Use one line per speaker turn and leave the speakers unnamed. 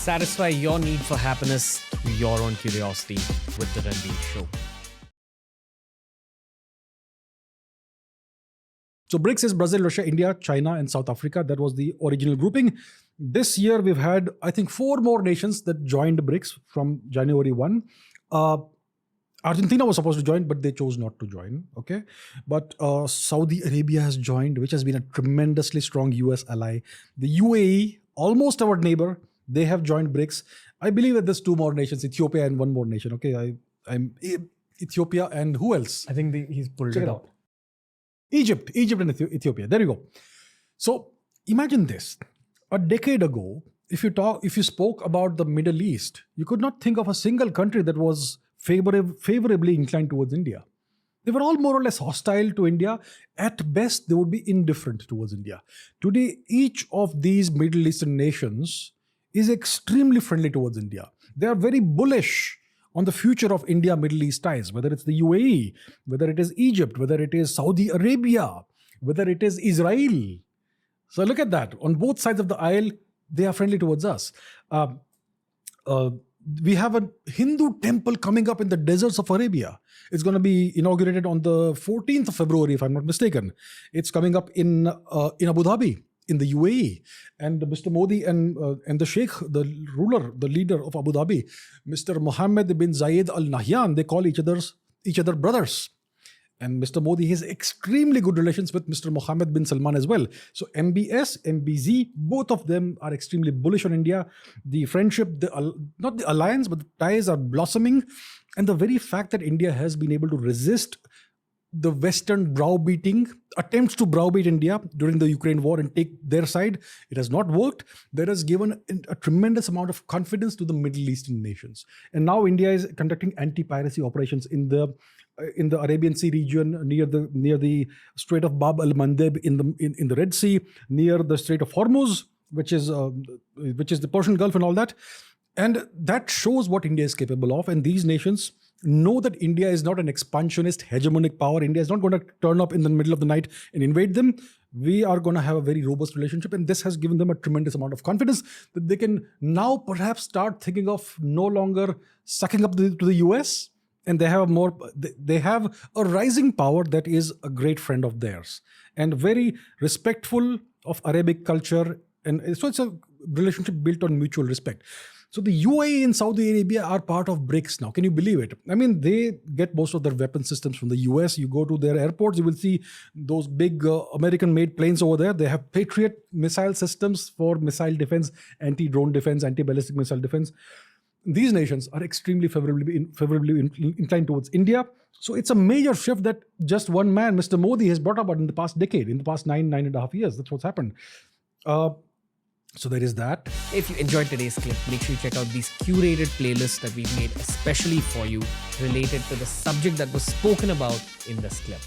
Satisfy your need for happiness through your own curiosity with the Ranveer Show.
So BRICS is Brazil, Russia, India, China, and South Africa. That was the original grouping. This year, we've had, I think, 4 more nations that joined BRICS from January 1. Argentina was supposed to join, but they chose not to join. Okay, but Saudi Arabia has joined, which has been a tremendously strong US ally. The UAE, almost our neighbor, they have joined BRICS. I believe that there's 2 more nations, Ethiopia and 1 more nation. Okay, I'm Ethiopia and who else?
I think he's pulled it out.
Egypt and Ethiopia. There you go. So imagine this: a decade ago, if you spoke about the Middle East, you could not think of a single country that was favorably inclined towards India. They were all more or less hostile to India. At best, they would be indifferent towards India. Today, each of these Middle Eastern nations is extremely friendly towards India. They are very bullish on the future of India-Middle East ties, whether it's the UAE, whether it is Egypt, whether it is Saudi Arabia, whether it is Israel. So look at that. On both sides of the aisle, they are friendly towards us. We have a Hindu temple coming up in the deserts of Arabia. It's going to be inaugurated on the 14th of February, if I'm not mistaken. It's coming up in Abu Dhabi, in the UAE. And Mr. Modi and the Sheikh, the ruler, the leader of Abu Dhabi, Mr. Mohammed bin Zayed Al Nahyan, they call each other brothers. And Mr. Modi has extremely good relations with Mr. Mohammed bin Salman as well. So MBS, MBZ, both of them are extremely bullish on India. The friendship, not the alliance, but the ties are blossoming. And the very fact that India has been able to resist the Western attempts to browbeat India during the Ukraine war and take their side, it has not worked. That has given a tremendous amount of confidence to the Middle Eastern nations. And now India is conducting anti-piracy operations in the Arabian Sea region, near the Strait of Bab al-Mandeb in the Red Sea, near the Strait of Hormuz, which is the Persian Gulf and all that. And that shows what India is capable of. And these nations know that India is not an expansionist, hegemonic power. India is not going to turn up in the middle of the night and invade them. We are going to have a very robust relationship. And this has given them a tremendous amount of confidence that they can now perhaps start thinking of no longer sucking up to the US. And they have a rising power that is a great friend of theirs and very respectful of Arabic culture. And so it's a relationship built on mutual respect. So the UAE and Saudi Arabia are part of BRICS now. Can you believe it? I mean, they get most of their weapon systems from the US. You go to their airports, you will see those big American-made planes over there. They have Patriot missile systems for missile defense, anti-drone defense, anti-ballistic missile defense. These nations are extremely favorably inclined towards India. So it's a major shift that just one man, Mr. Modi, has brought about in the past decade, in the past 9.5 years. That's what's happened. So there is that.
If you enjoyed today's clip, make sure you check out these curated playlists that we've made especially for you related to the subject that was spoken about in this clip.